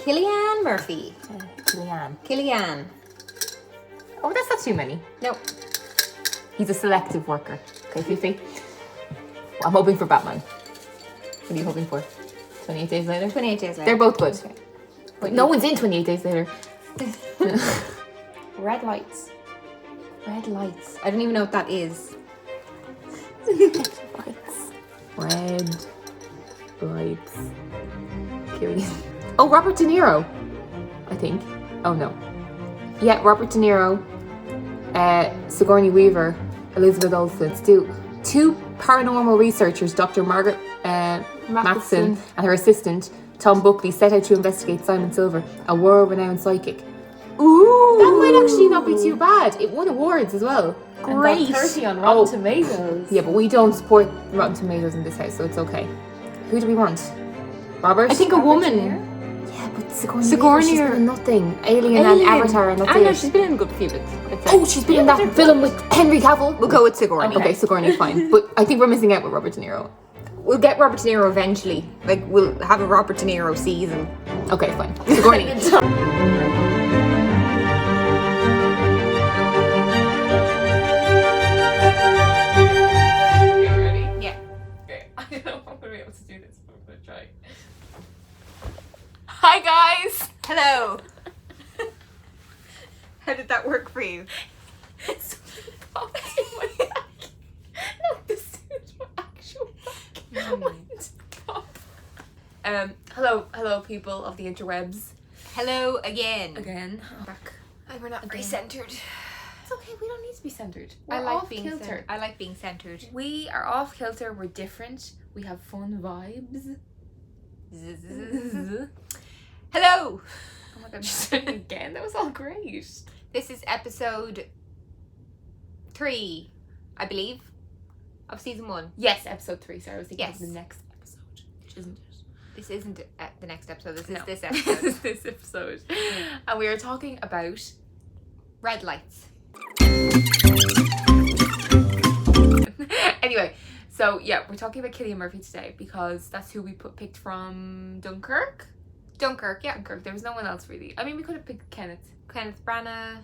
Cillian Murphy. Cillian. Oh, that's not too many. No. He's a selective worker. Okay, Fifi. I'm hoping for Batman. What are you hoping for? 28 Days Later? 28 Days Later. They're both good. Okay. But no one's in 28 Days Later. Red lights. Red lights. I don't even know what that is. Red lights. Cillian. Oh, Robert De Niro. I think. Oh no. Yeah, Robert De Niro. Sigourney Weaver. Elizabeth Olsen. It's two paranormal researchers, Dr. Margaret Matson and her assistant, Tom Buckley, set out to investigate Simon Silver, a world-renowned psychic. Ooh! That might actually not be too bad. It won awards as well. Great. And got 30 on Rotten Tomatoes. Yeah, but we don't support Rotten Tomatoes in this house, so it's okay. Who do we want? Robert? I think a woman. Yeah, but Sigourney she's been in nothing. Alien and Avatar and that's I know, it. she's been in a good few bits. Oh, she's been in that film with Henry Cavill. We'll go with Sigourney. Okay, Sigourney, fine. But I think we're missing out with Robert De Niro. We'll get Robert De Niro eventually. Like, we'll have a Robert De Niro season. Okay, fine. Sigourney. Yeah. Okay. I don't know if I'm going to be able to do this, but I'm going to try. Hi, guys! Hello. How did that work for you? Something popped in my back. Not the suit, my actual back. I wanted to pop. Hello, people of the interwebs. Hello again. Again. I'm back. We're not very Again. centered. It's okay, we don't need to be centered. I We're like off being kilter. centered. I like being centered. We are off kilter, we're different, we have fun vibes. Hello. Oh my god, you said it again? That was all great. This is episode 3, I believe, of season 1. Yes, episode 3. Sorry, I was thinking Yes. of the next episode, which isn't it? This isn't the next episode. This No. is this This episode. is this episode. And we are talking about Red lights. Anyway, so yeah, we're talking about Cillian Murphy today because that's who we picked from Dunkirk. Dunkirk, yeah. Dunkirk. There was no one else really. I mean, we could have picked Kenneth. Kenneth Branagh.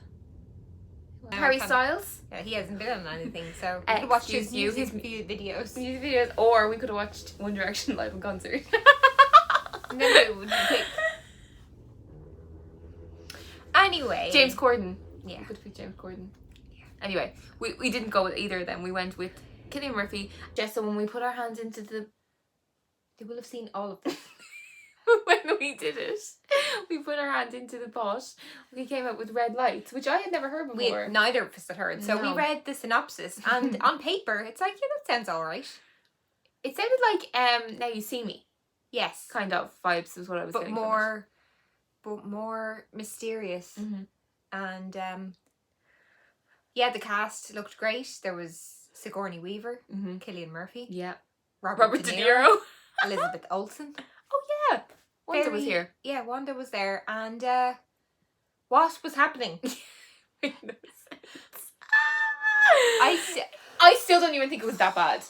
Harry Styles. Yeah, he hasn't been on anything, so we X, could watch his excuse you, music his videos. Music videos, or we could have watched One Direction live in concert. And then we would pick. Anyway. James Corden. Yeah. We could have picked James Corden. Yeah. Anyway, we didn't go with either of them. We went with Cillian Murphy. Jess, so when we put our hands into the... They will have seen all of them. when we did it, we put our hands into the pot. We came up with Red Lights, which I had never heard before. Neither of us had heard. So we No. read the synopsis, and on paper, it's like, yeah, that sounds all right. It sounded like Now You See Me, Yes, kind of vibes is what I was but getting more mysterious. from it. And yeah, the cast looked great. There was Sigourney Weaver, Mm-hmm. Cillian Murphy, Yeah. Robert De De Niro. Niro, Elizabeth Olsen. Oh yeah. Wanda was here. Yeah, Wanda was there, and what was happening? Made no sense. I still don't even think it was that bad.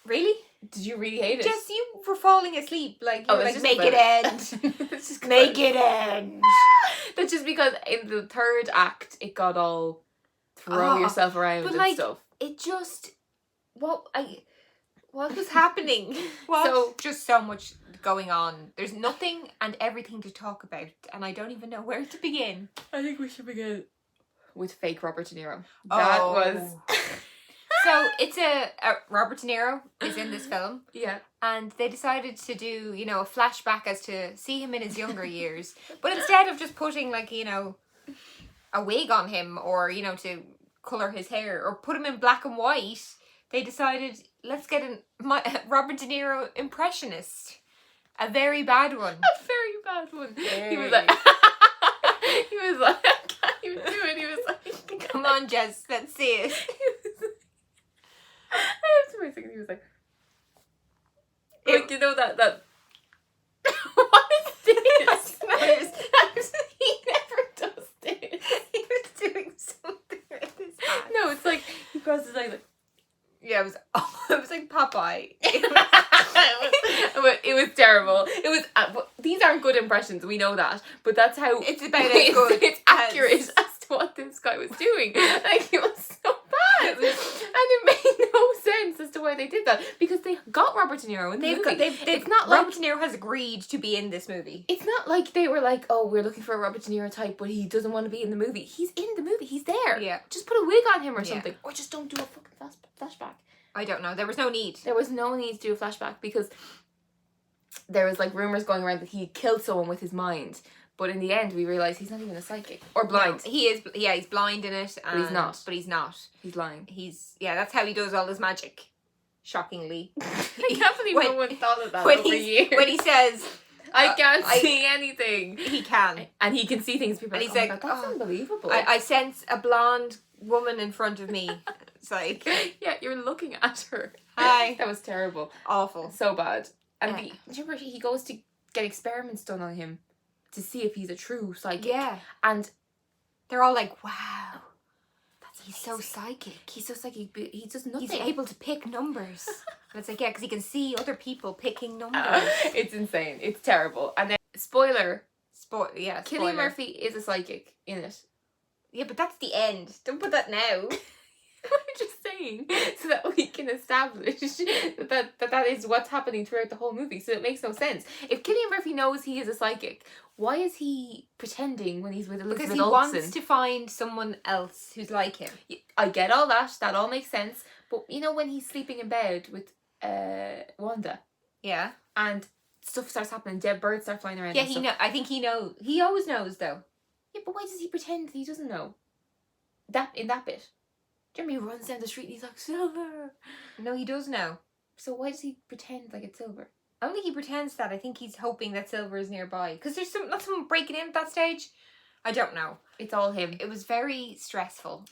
really. Did you really hate it? Just you were falling asleep, like you were it's like, just make it end, It's just make it end. That's just because in the third act it got all throw Oh, yourself around but and like, stuff. It just what was happening? What? So just so much going on. There's nothing and everything to talk about, and I don't even know where to begin. I think we should begin with fake Robert De Niro. That was So it's a Robert De Niro is in this film, yeah. and they decided to do, you know, a flashback as to see him in his younger years, but instead of just putting like, you know, a wig on him or, you know, to colour his hair or put him in black and white, they decided, let's get Robert De Niro impressionist. A very bad one. A very bad one. He was like I can't even do it. He was like, Come on, Jess, let's see it. I have to wait a second. He was like you know that what is this? He never does this. He was doing something with his hand. No, it's like he crosses his legs like Yeah, it was like Popeye. It was But it was terrible. It was. These aren't good impressions. We know that, but that's how It's about as good. It's accurate as to what this guy was doing. Like, it was so bad, and it made no sense as to why they did that, because they got Robert De Niro in the movie. It's not Robert De Niro has agreed to be in this movie. It's not like they were like, oh, we're looking for a Robert De Niro type, but he doesn't want to be in the movie. He's in the movie. He's there. Yeah. Just put a wig on him or something, or just don't do a fucking flashback. I don't know. There was no need. There was no need to do a flashback, because there was like rumors going around that he killed someone with his mind, but in the end we realized he's not even a psychic or blind. No, he is. Yeah, he's blind in it, But he's not. But he's not. He's lying. That's how he does all his magic. Shockingly, I can't believe no one thought of that when over years. When he says, I can't see anything. He can. And he can see things. People and are he's like, like, oh, that's unbelievable. I sense a blonde woman in front of me. It's like, yeah, you're looking at her. Hi. That was terrible. Awful. So bad. And Yeah. do you remember he goes to get experiments done on him to see if he's a true psychic. Yeah. And they're all like, wow. He's amazing. so psychic. He's so psychic, but he does nothing. He's able to pick numbers. And it's like, yeah, because he can see other people picking numbers. It's insane. It's terrible. And then, spoiler, Spoiler. Cillian Murphy is a psychic in it. Yeah, but that's the end. Don't put that now. I'm just saying, so that we can establish that is what's happening throughout the whole movie. So it makes no sense. If Cillian Murphy knows he is a psychic, why is he pretending when he's with Elizabeth Because he Olsen? wants to find someone else who's like him. I get all that. That all makes sense. But you know when he's sleeping in bed with Wanda, Yeah. and stuff starts happening, dead birds start flying around. Yeah, and he stuff. know. I think he knows. He always knows, though. Yeah, but why does he pretend that he doesn't know? In that bit. Do you remember he runs down the street and he's like, Silver? No, he does know. So why does he pretend like it's Silver? I don't think he pretends that. I think he's hoping that Silver is nearby. Because there's not someone breaking in at that stage. I don't know. It's all him. It was very stressful.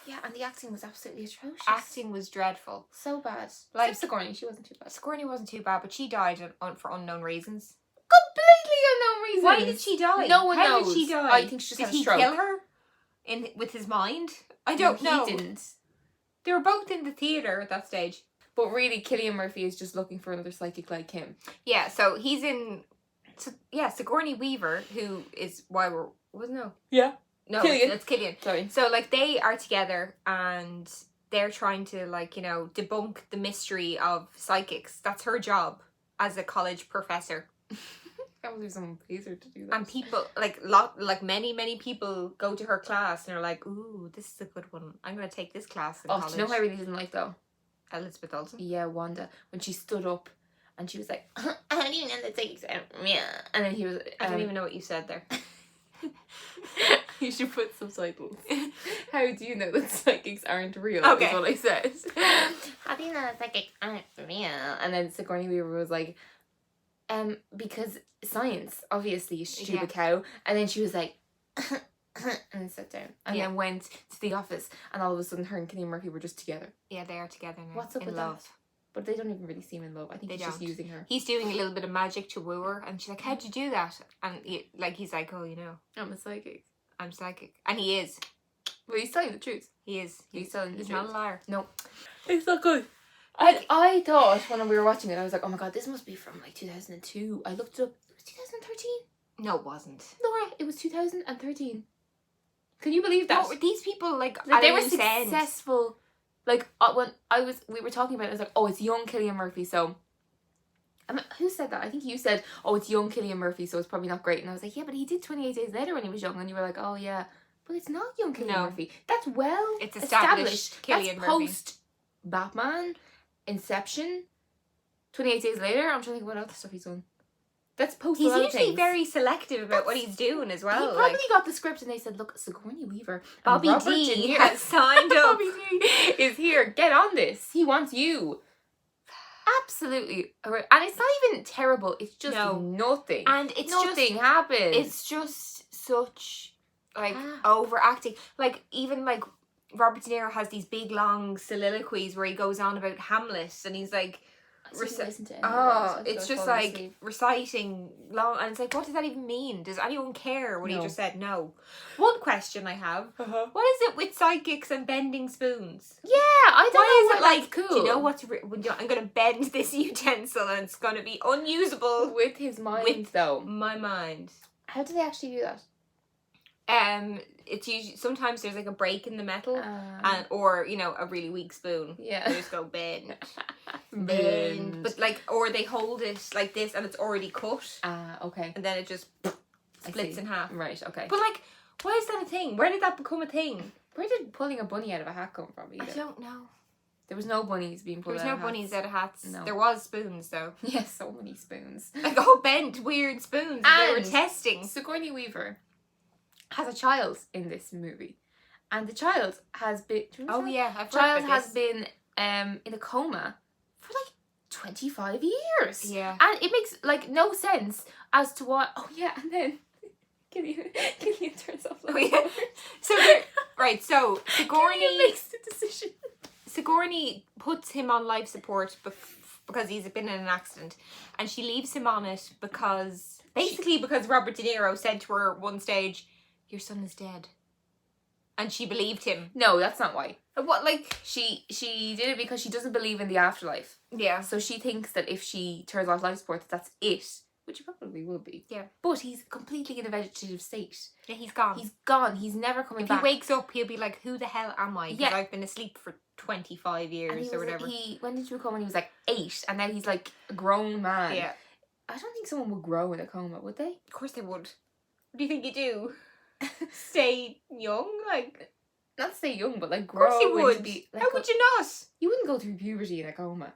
Yeah, and the acting was absolutely atrocious. Acting was dreadful. So bad. Like, Except Sigourney, she wasn't too bad. Sigourney wasn't too bad, but she died for unknown reasons. Completely unknown reasons. Why did she die? No one How knows. did she die? I think she just did had a he stroke. kill her? With his mind? I don't know. He didn't. They were both in the theatre at that stage. But really, Cillian Murphy is just looking for another psychic like him. Yeah, so he's in... Sigourney Weaver, who is why we're... No. Yeah. No, Cillian. it's Cillian. Sorry. So, like, they are together and they're trying to, like, you know, debunk the mystery of psychics. That's her job as a college professor. I can't believe someone pays her to do that. And people, many people go to her class and are like, ooh, this is a good one. I'm going to take this class in college. Do you know who I really didn't like, though? Elizabeth Olsen. Yeah, Wanda. When she stood up and she was like, I don't even know the psychics. Yeah. And then he was... I don't even know what you said there. You should put subtitles. How do you know that psychics aren't real? Okay. Is what I said. How do you know that psychics aren't real? And then Sigourney Weaver was like, because science, obviously, you stupid cow. And then she was like, and then sat down. And then went to the office. And all of a sudden, her and Cillian Murphy were just together. Yeah, they are together now. What's up in with love? that? But they don't even really seem in love. I think They he's just don't. using her. He's doing a little bit of magic to woo her. And she's like, how'd you do that? And he's like, oh, you know, I'm a psychic. I'm psychic. And he is. Well, he's telling the truth. He is. He's telling the He's truth. not a liar. No. It's not good. I thought when we were watching it, I was like, oh my god, this must be from like 2002. I looked it up. It was 2013. No, it wasn't. Laura, it was 2013. Can you believe that? No, these people, like They were successful. Like, when we were talking about it, I was like, oh, it's young Cillian Murphy, so... who said that? I think you said, oh, it's young Cillian Murphy, so it's probably not great. And I was like, yeah, but he did 28 Days Later when he was young. And you were like, oh, yeah. But it's not young Cillian Murphy. That's it's established Cillian That's Murphy. post-Batman, Inception, 28 Days Later. I'm trying to think what other stuff he's done. That's post He's a lot of usually things. very selective about what he's doing as well. He probably got the script and they said, look, Sigourney Weaver and Bobby Robert D De Niro has signed up. Bobby D is here. Get on this. He wants you. Absolutely. And it's not even terrible. It's just nothing. And it's nothing happens. It's just such, like, overacting. Like, even, like, Robert De Niro has these big, long soliloquies where he goes on about Hamlet and he's like, listen to any of that. it's just like reciting long, and it's like, what does that even mean? Does anyone care when he just said no? One question I have: what is it with psychics and bending spoons? Yeah, I don't know. Why is it like cool? Do you know what's? I'm gonna bend this utensil and it's gonna be unusable with his mind, though. My mind. How do they actually do that? It's usually sometimes there's like a break in the metal, or a really weak spoon. Yeah, they just go bend, bend. But like, or they hold it like this and it's already cut. Okay. And then it just splits in half. Right. Okay. But like, why is that a thing? Where did that become a thing? Where did pulling a bunny out of a hat come from? Either? I don't know. There was no bunnies being pulled. There was out no of bunnies out of hats. No. There was spoons though. Yes, so many spoons. Like all bent, weird spoons. And they were testing. Sigourney Weaver has a child in this movie, and the child has been. Oh yeah, I've child heard has been in a coma for like 25 years. Yeah, and it makes like no sense as to what. Oh yeah, and then Cillian turns off. Oh yeah. So Sigourney Cillian makes the decision. Sigourney puts him on life support because he's been in an accident, and she leaves him on it because Robert De Niro said to her at one stage, "Your son is dead," and she believed him. No, that's not why. What, like she did it because she doesn't believe in the afterlife. Yeah. So she thinks that if she turns off life support, that's it, which it probably will be. Yeah. But he's completely in a vegetative state. Yeah, he's gone. He's gone. He's never coming back. If he wakes up, he'll be like, "Who the hell am I?" Because Yeah. I've been asleep for 25 years or whatever. When did you come when he was like 8, and now he's like a grown man. Yeah. I don't think someone would grow in a coma, would they? Of course they would. What do you think you do? Stay young? Like, not stay young, but like grow. Of course you would. Be, like, how would you not? You wouldn't go through puberty in a coma.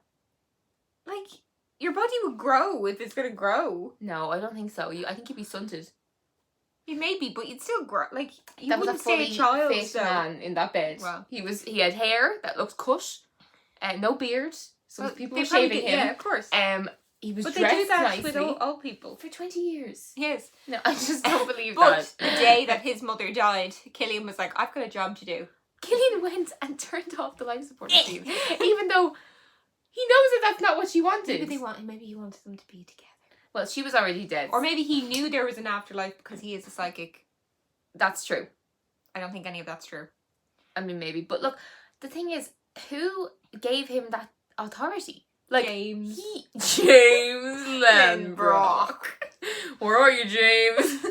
Like, your body would grow if it's gonna grow. No, I don't think so. I think you'd be stunted. You maybe, but you'd still grow. Like, you that wouldn't was a fully stay a child. fit man in that bed. Well, he had hair that looked cut, no beard. So people were probably shaving him. Yeah, of course. He was but dressed they do that nicely with all people for 20 years. Yes. No, I just don't believe but that. The day that his mother died, Cillian was like, "I've got a job to do." Cillian went and turned off the life support machine, even though he knows that that's not what she wanted. Maybe he wanted them to be together. Well, she was already dead. Or maybe he knew there was an afterlife because he is a psychic. That's true. I don't think any of that's true. I mean, maybe. But look, the thing is, who gave him that authority? Like James Lenbrock. Where are you, James?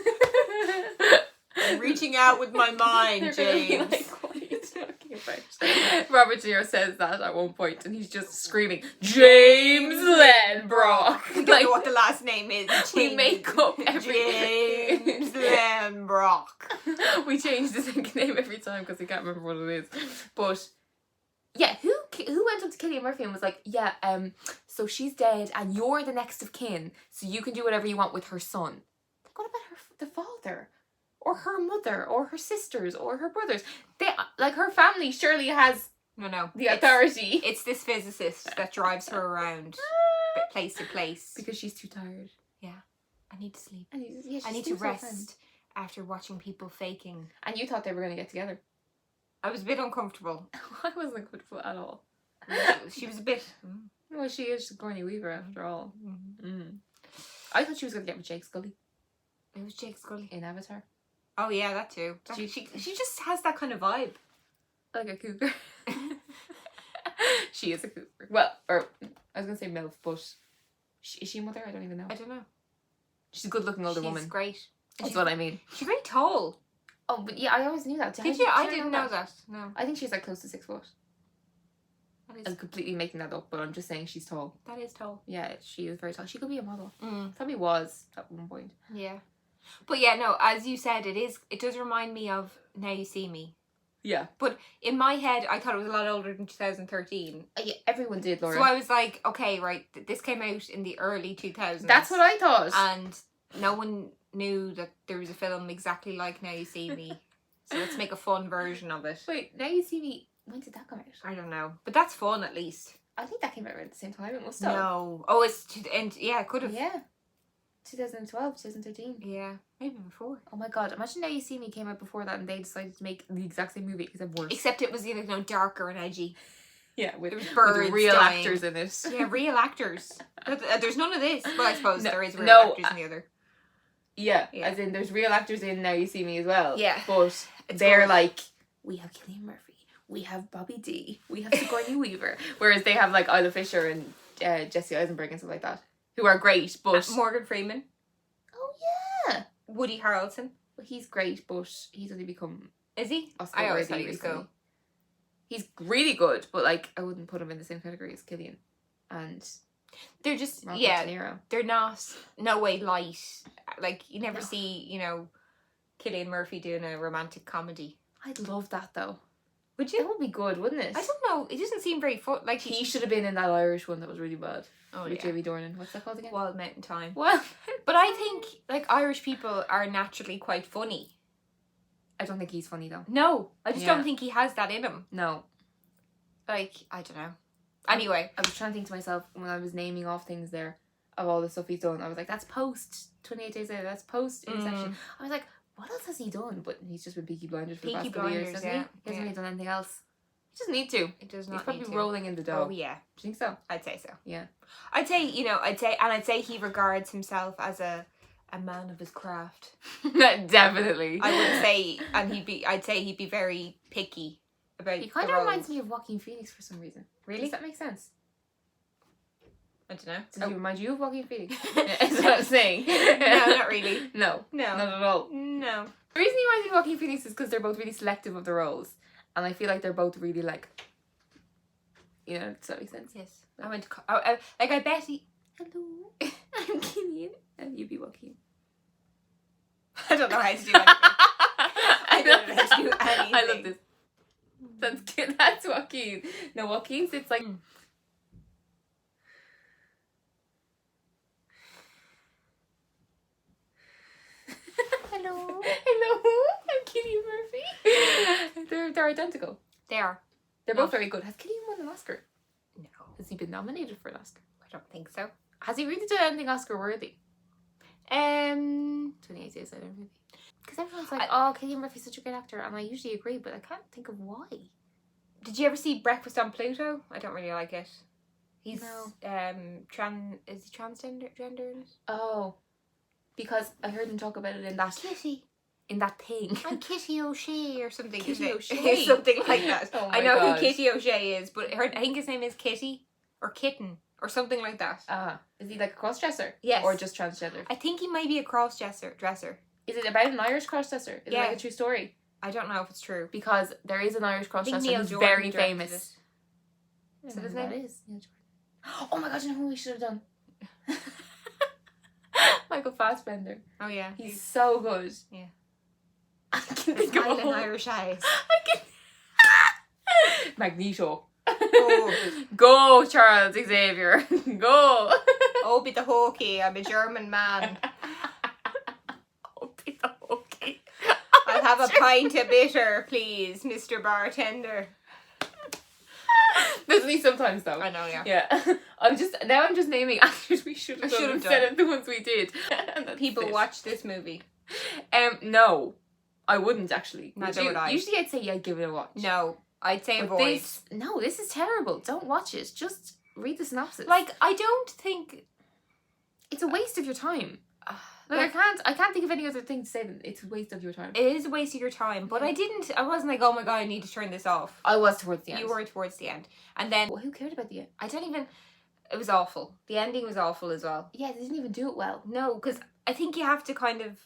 I'm reaching out with my mind, James. Like, what are you talking about? Robert De Niro says that at one point, and he's just screaming, "James Lenbrock!" I don't know what the last name is. We make up everything. James Lenbrock. We change the name every time because we can't remember what it is. But yeah, who went up to Cillian Murphy and was like, "Yeah, so she's dead, and you're the next of kin, so you can do whatever you want with her son." What about the father? Or her mother, or her sisters, or her brothers. They, like, her family surely has the authority. It's this physicist that drives her around place to place. Because she's too tired. Yeah. I need to sleep. I need to rest after watching people faking. And you thought they were going to get together. I was a bit uncomfortable. I wasn't uncomfortable at all. She was a bit... Well, she is Sigourney Weaver after all. Mm-hmm. I thought she was going to get with Jake Scully. It was Jake Scully. In Avatar. Oh yeah, that too. She just has that kind of vibe. Like a cougar. She is a cougar. Well, or I was going to say MILF, but is she a mother? I don't even know. I don't know. She's a good looking older woman. She's great. That's what I mean. She's very tall. Oh, but yeah, I always knew that. Did you? I didn't know that. No. I think she's like close to 6 foot. That is... I'm completely making that up, but I'm just saying she's tall. That is tall. Yeah, she is very tall. She could be a model. Probably was at one point. Yeah. But yeah, no, as you said, it does remind me of Now You See Me. Yeah. But in my head, I thought it was a lot older than 2013. Yeah, everyone did, Laura. So I was like, okay, right, this came out in the early 2000s. That's what I thought. And no one knew that there was a film exactly like Now You See Me. So let's make a fun version of it. Wait, Now You See Me, when did that come out? I don't know. But that's fun, at least. I think that came out around the same time. It must have. No. Oh, yeah, it could have. Yeah. 2012, 2013. Yeah, maybe before. Oh my god, imagine Now You See Me came out before that and they decided to make the exact same movie except worse. Except it was, darker and edgy. Yeah, with birds real dying. actors in it. Yeah, real actors. There's none of this. Well, I suppose there is real no, actors in the other. Yeah, as in there's real actors in Now You See Me as well. Yeah. But they're like, we have Cillian Murphy, we have Bobby D, we have Sigourney Weaver. Whereas they have like Isla Fisher and Jesse Eisenberg and stuff like that, who are great, but... Morgan Freeman. Oh, yeah. Woody Harrelson. Well, he's great, but he's only become... Is he? Oscar I always worthy thought he was recently. cool. He's really good, but like, I wouldn't put him in the same category as Cillian. And... They're just, Robert yeah, De Niro. they're not, no way light. Like, you never see, you know, Cillian Murphy doing a romantic comedy. I'd love that, though. Would you? That would be good, wouldn't it? I don't know. It doesn't seem very fun. Like, He should have been in that Irish one that was really bad. Oh, with yeah. Jamie Dornan. What's that called again? Wild Mountain Time. Well, But I think, like, Irish people are naturally quite funny. I don't think he's funny, though. No, I just Yeah. don't think he has that in him. No. Like, I don't know. Anyway. I was trying to think to myself when I was naming off things there of all the stuff he's done. I was like, that's post 28 Days Later. That's post Inception. I was like, what else has he done? But he's just been Peaky Blinders for the past couple of years, hasn't he? He hasn't really done anything else. He doesn't need to. It does He's not probably need to. rolling in the dough. Oh, yeah. Do you think so? I'd say so. Yeah. I'd say he regards himself as a man of his craft. Definitely. I would say, I'd say he'd be very picky about He kind the of roles. reminds me of Joaquin Phoenix for some reason. Really? Does that make sense? I don't know. Does he remind you of Joaquin Phoenix? That's what I'm saying. No, not really. No. No. Not at all. No. The reason he reminds me of Joaquin Phoenix is because they're both really selective of the roles. And I feel like they're both really like... You know, does that make sense? Yes. I went to... I bet he... Hello, I'm Cillian. And you be Joaquin. I don't know how to do anything. I don't know how to do anything. I love this. That's good. That's Joaquin. No, Joaquin sits like... Hello. Hello, I'm Cillian Murphy. They're identical. They are. They're both very good. Has Cillian won an Oscar? No. Has he been nominated for an Oscar? I don't think so. Has he really done anything Oscar worthy? 28 Days Later, maybe. Because everyone's like, oh, Cillian Murphy's such a great actor, and I usually agree, but I can't think of why. Did you ever see Breakfast on Pluto? I don't really like it. He's No. is he transgender in it? Oh, because I heard him talk about it in that Kitty. in that thing. I'm Kitty O'Shea or something. Kitty isn't it? O'Shea. Something like that. Oh I my know God. who Kitty O'Shea is, but I think his name is Kitty or Kitten or something like that. Is he like a cross-dresser? Yes. Or just transgender? I think he might be a cross-dresser. Is it about an Irish cross-dresser? Is it like a true story? I don't know if it's true. Because there is an Irish cross-dresser Neil who's Jordan very directed famous. it. Is that his that name? is Neil Jordan. Oh my god, you know who we should have done? Michael Fassbender. Oh yeah, He's so good. Yeah. I can think of smiling all- Irish eyes. I can... Magneto. Oh. Go, Charles Xavier. Go. Oh, be the hokey. I'm a German man. Oh, be the okay. I'll have a pint of bitter, please, Mr. Bartender. That's me sometimes though. I know, yeah. Yeah. I'm just naming actors we should have done instead of the ones we did. People watch this movie. No. I wouldn't actually. Neither would I. Usually I'd say yeah, give it a watch. No, I'd say But avoid. this is terrible. Don't watch it. Just read the synopsis. Like, I don't think... it's a waste of your time. Like, I can't think of any other thing to say than it's a waste of your time. It is a waste of your time, but I wasn't like, oh my god, I need to turn this off. I was towards the end. You were towards the end. And then, Well, who cared about the end? it was awful. The ending was awful as well. Yeah, they didn't even do it well. No, because I think you have to kind of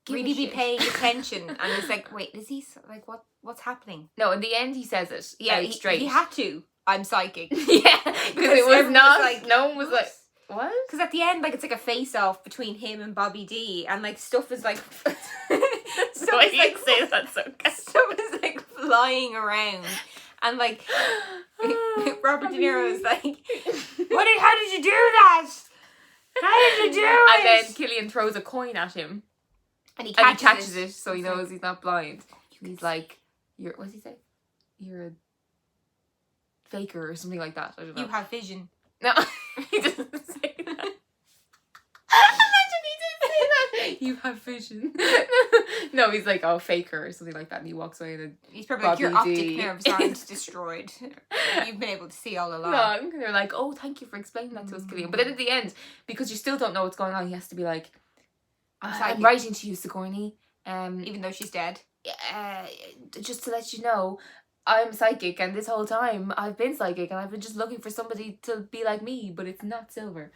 Give a really be shit. paying attention. And it's like, wait, is he, like, what's happening? No, in the end he says it. Yeah, straight. he had to. I'm psychic. Yeah, because it was everyone not was like, no one was like, what? Because at the end, like, it's like a face-off between him and Bobby D, and like stuff is like, So I like say that so stuff is like flying around, and like Robert De Niro is like, how did you do that? How did you do it? And then Cillian throws a coin at him, and he and catches, he catches it, so he knows he's not blind. He's like, what does he say? You're a faker or something like that. I don't know. You have vision. No, he doesn't say that. Imagine he did say that. You have vision. No, he's like, oh, faker or something like that, and he walks away and He's probably like, your Bobby optic D. nerves aren't destroyed. You've been able to see all along. long. They're like, oh, thank you for explaining that to us, Cillian. But then at the end, because you still don't know what's going on, he has to be like, I'm writing to you, Sigourney. Even though she's dead. Just to let you know, I'm psychic, and this whole time I've been psychic, and I've been just looking for somebody to be like me, but it's not Silver.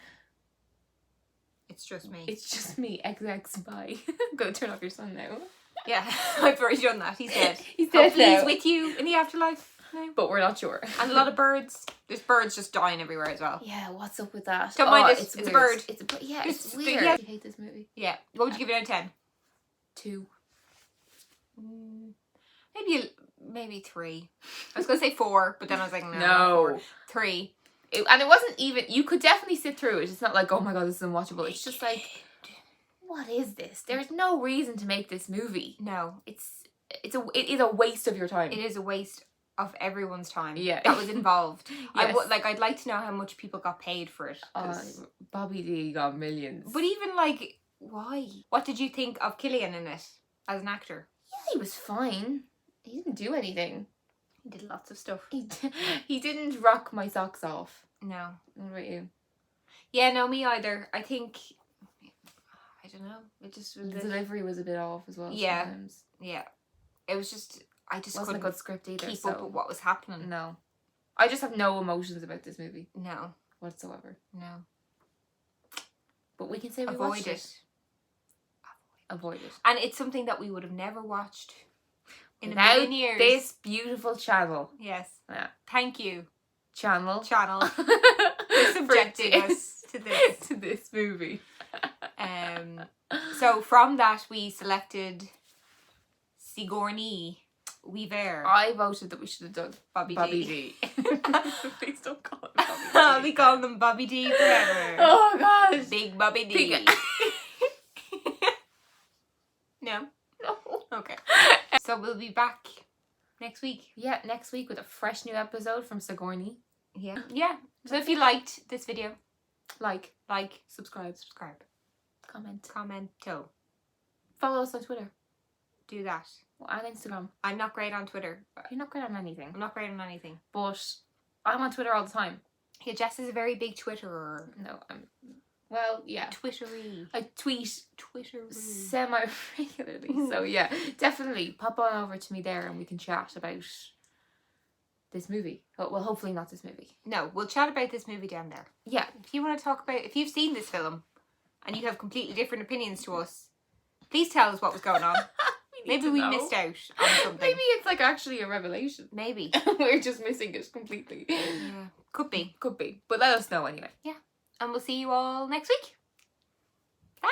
It's just me. It's just me. XX, bye. I'm gonna turn off your son now. Yeah, I've already done that. He's dead. He's dead Hopefully now. he's with you in the afterlife now. But we're not sure. And a lot of birds. There's birds just dying everywhere as well. Yeah, what's up with that? Don't mind it. It's It's a weird. bird. It's a bird. Yeah, It's it's weird. yeah. I hate this movie. Yeah. What would you give it out of 10? 2. Maybe 3. I was gonna say 4, but then I was like, no. No. 4. 3. And it wasn't even. You could definitely sit through it. It's not like, oh my god, this is unwatchable. It's just like, what is this? There's no reason to make this movie. No. It is a waste of your time. It is a waste of everyone's time. Yeah. That was involved. Yes. I'd like to know how much people got paid for it. Bobby D got millions. But even like, why? What did you think of Cillian in it as an actor? Yeah, he was fine. He didn't do anything. He did lots of stuff. He didn't rock my socks off. No. What about you? Yeah, no, me either. I think, I don't know. It just was. The delivery was a bit off as well. Yeah. Sometimes. Yeah. It was just. I just Wasn't a couldn't good script either. keep up with what was happening. No. I just have no emotions about this movie No. whatsoever. No. But we can say we Avoid watched it. it. Avoid it. And it's something that we would have never watched in a Without million years. this beautiful channel. Yes. Yeah. Thank you, Channel. channel, for subjecting us to this. to this movie. So from that we selected Sigourney Weaver. I voted that we should have done Bobby D. Please don't call him Bobby D. I'll be calling them Bobby D forever. Oh gosh. Big Bobby D. Big- No? No. Okay. So we'll be back next week. Yeah, next week with a fresh new episode from Sigourney. Yeah. Yeah. So if you liked this video, Like, subscribe, comment. commento. Follow us on Twitter Do that. and Instagram. I'm not great on Twitter. You're not great on anything. I'm not great on anything. But I'm on Twitter all the time. Yeah, Jess is a very big Twitterer. No, well, yeah. Twittery. I tweet Twittery. semi-regularly. So yeah, definitely pop on over to me there and we can chat about this movie. Well, hopefully not this movie. No, we'll chat about this movie down there. Yeah. If you want to talk about, if you've seen this film and you have completely different opinions to us, please tell us what was going on. Maybe we missed out on something. Maybe it's like actually a revelation. Maybe. We're just missing it completely. Yeah. Could be. Could be. But let us know anyway. And we'll see you all next week. Bye.